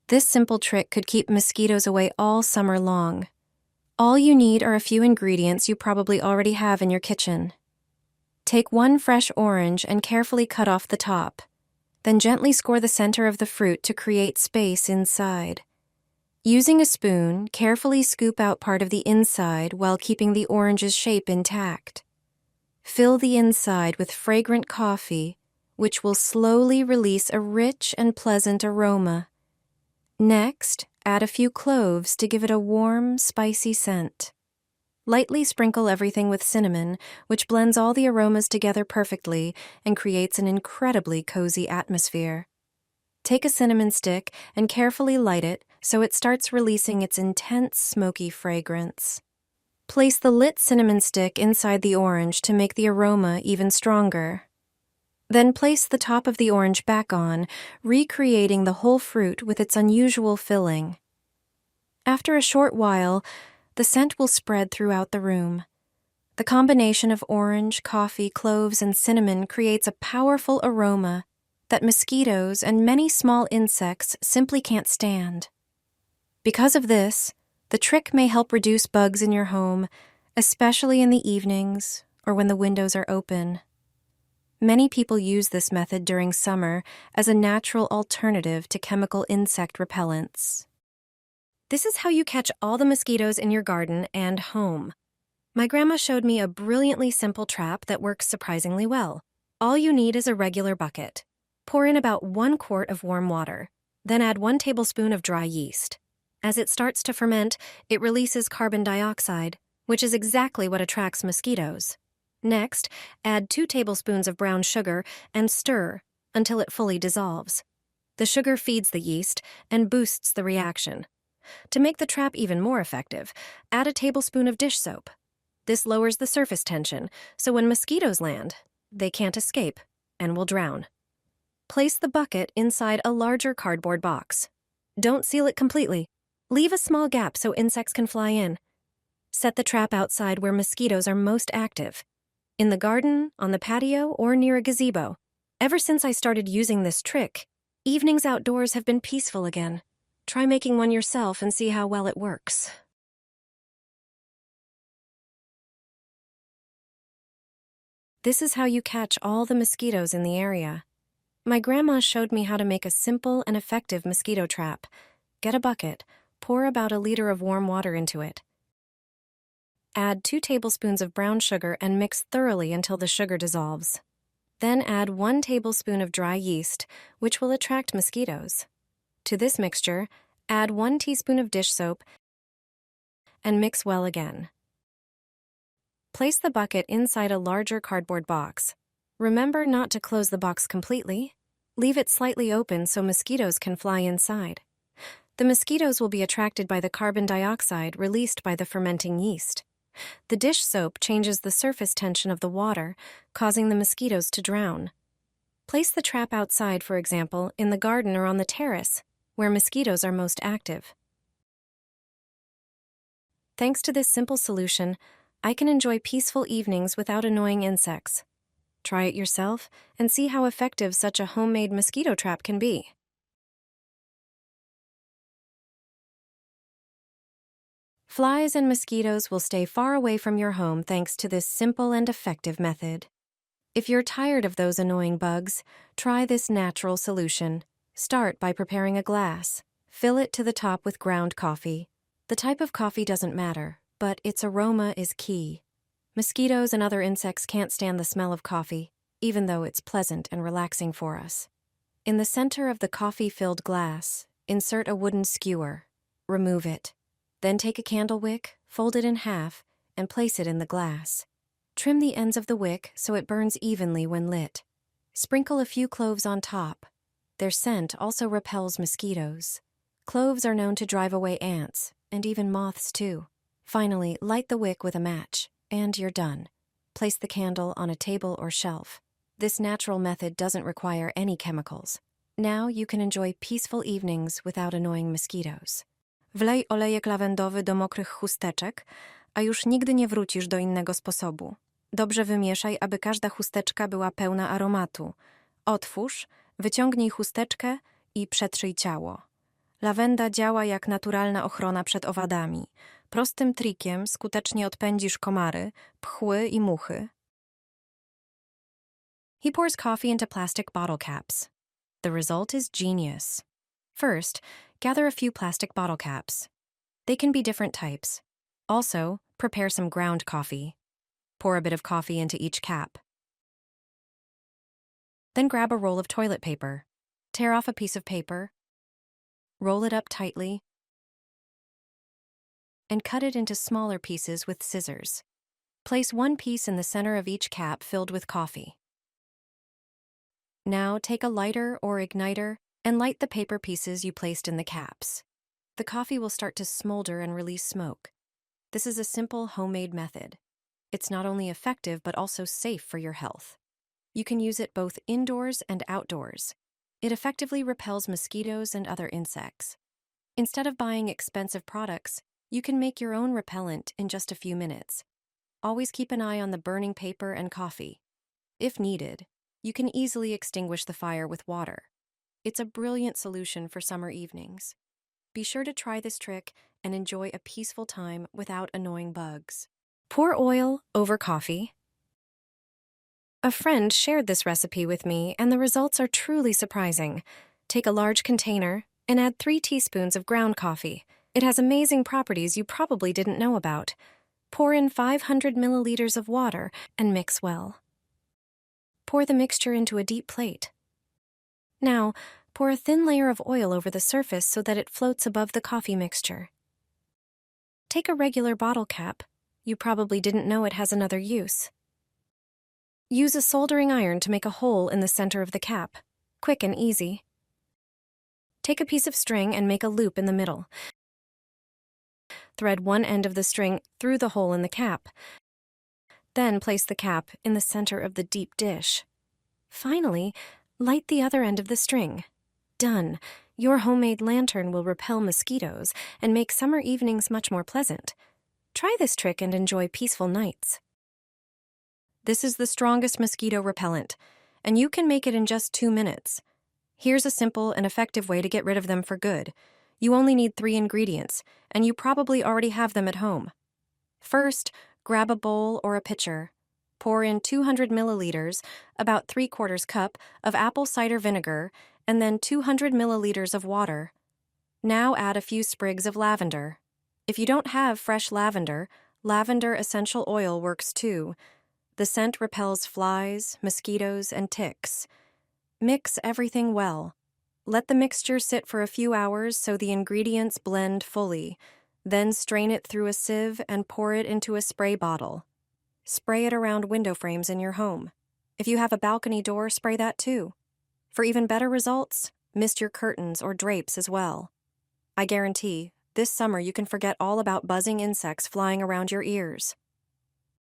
This simple trick could keep mosquitoes away all summer long. All you need are a few ingredients you probably already have in your kitchen. Take one fresh orange and carefully cut off the top. Then gently score the center of the fruit to create space inside. Using a spoon, carefully scoop out part of the inside while keeping the orange's shape intact. Fill the inside with fragrant coffee, which will slowly release a rich and pleasant aroma. Next, add a few cloves to give it a warm, spicy scent. Lightly sprinkle everything with cinnamon, which blends all the aromas together perfectly and creates an incredibly cozy atmosphere. Take a cinnamon stick and carefully light it so it starts releasing its intense, smoky fragrance. Place the lit cinnamon stick inside the orange to make the aroma even stronger. Then place the top of the orange back on, recreating the whole fruit with its unusual filling. After a short while, the scent will spread throughout the room. The combination of orange, coffee, cloves, and cinnamon creates a powerful aroma that mosquitoes and many small insects simply can't stand. Because of this, the trick may help reduce bugs in your home, especially in the evenings or when the windows are open. Many people use this method during summer as a natural alternative to chemical insect repellents. This is how you catch all the mosquitoes in your garden and home. My grandma showed me a brilliantly simple trap that works surprisingly well. All you need is a regular bucket. Pour in about 1 quart of warm water. Then add 1 tablespoon of dry yeast. As it starts to ferment, it releases carbon dioxide, which is exactly what attracts mosquitoes. Next, add 2 tablespoons of brown sugar and stir until it fully dissolves. The sugar feeds the yeast and boosts the reaction. To make the trap even more effective, add a tablespoon of dish soap. This lowers the surface tension, so when mosquitoes land, they can't escape and will drown. Place the bucket inside a larger cardboard box. Don't seal it completely. Leave a small gap so insects can fly in. Set the trap outside where mosquitoes are most active. In the garden, on the patio, or near a gazebo. Ever since I started using this trick, evenings outdoors have been peaceful again. Try making one yourself and see how well it works. This is how you catch all the mosquitoes in the area. My grandma showed me how to make a simple and effective mosquito trap. Get a bucket, pour about 1 liter of warm water into it. Add 2 tablespoons of brown sugar and mix thoroughly until the sugar dissolves. Then add 1 tablespoon of dry yeast, which will attract mosquitoes. To this mixture, add 1 teaspoon of dish soap and mix well again. Place the bucket inside a larger cardboard box. Remember not to close the box completely. Leave it slightly open so mosquitoes can fly inside. The mosquitoes will be attracted by the carbon dioxide released by the fermenting yeast. The dish soap changes the surface tension of the water, causing the mosquitoes to drown. Place the trap outside, for example, in the garden or on the terrace, where mosquitoes are most active. Thanks to this simple solution, I can enjoy peaceful evenings without annoying insects. Try it yourself and see how effective such a homemade mosquito trap can be. Flies and mosquitoes will stay far away from your home thanks to this simple and effective method. If you're tired of those annoying bugs, try this natural solution. Start by preparing a glass. Fill it to the top with ground coffee. The type of coffee doesn't matter, but its aroma is key. Mosquitoes and other insects can't stand the smell of coffee, even though it's pleasant and relaxing for us. In the center of the coffee-filled glass, insert a wooden skewer. Remove it. Then take a candle wick, fold it in half, and place it in the glass. Trim the ends of the wick so it burns evenly when lit. Sprinkle a few cloves on top. Their scent also repels mosquitoes. Cloves are known to drive away ants, and even moths too. Finally, light the wick with a match, and you're done. Place the candle on a table or shelf. This natural method doesn't require any chemicals. Now you can enjoy peaceful evenings without annoying mosquitoes. Wlej olejek lawendowy do mokrych chusteczek, a już nigdy nie wrócisz do innego sposobu. Dobrze wymieszaj, aby każda chusteczka była pełna aromatu. Otwórz, wyciągnij chusteczkę i przetrzyj ciało. Lawenda działa jak naturalna ochrona przed owadami. Prostym trikiem skutecznie odpędzisz komary, pchły i muchy. He pours coffee into plastic bottle caps. The result is genius. First, gather a few plastic bottle caps. They can be different types. Also, prepare some ground coffee. Pour a bit of coffee into each cap. Then grab a roll of toilet paper. Tear off a piece of paper. Roll it up tightly. And cut it into smaller pieces with scissors. Place one piece in the center of each cap filled with coffee. Now take a lighter or igniter and light the paper pieces you placed in the caps. The coffee will start to smolder and release smoke. This is a simple homemade method. It's not only effective but also safe for your health. You can use it both indoors and outdoors. It effectively repels mosquitoes and other insects. Instead of buying expensive products, you can make your own repellent in just a few minutes. Always keep an eye on the burning paper and coffee. If needed, you can easily extinguish the fire with water. It's a brilliant solution for summer evenings. Be sure to try this trick and enjoy a peaceful time without annoying bugs. Pour oil over coffee. A friend shared this recipe with me, and the results are truly surprising. Take a large container and add 3 teaspoons of ground coffee. It has amazing properties you probably didn't know about. Pour in 500 milliliters of water and mix well. Pour the mixture into a deep plate. Now, pour a thin layer of oil over the surface so that it floats above the coffee mixture. Take a regular bottle cap. You probably didn't know it has another use. Use a soldering iron to make a hole in the center of the cap. Quick and easy. Take a piece of string and make a loop in the middle. Thread one end of the string through the hole in the cap. Then place the cap in the center of the deep dish. Finally, light the other end of the string. Done. Your homemade lantern will repel mosquitoes and make summer evenings much more pleasant. Try this trick and enjoy peaceful nights. This is the strongest mosquito repellent, and you can make it in just 2 minutes. Here's a simple and effective way to get rid of them for good. You only need 3 ingredients, and you probably already have them at home. First, grab a bowl or a pitcher. Pour in 200 milliliters, about 3/4 cup, of apple cider vinegar, and then 200 milliliters of water. Now add a few sprigs of lavender. If you don't have fresh lavender, lavender essential oil works too. The scent repels flies, mosquitoes, and ticks. Mix everything well. Let the mixture sit for a few hours so the ingredients blend fully. Then strain it through a sieve and pour it into a spray bottle. Spray it around window frames in your home. If you have a balcony door, spray that too. For even better results, mist your curtains or drapes as well. I guarantee, this summer you can forget all about buzzing insects flying around your ears.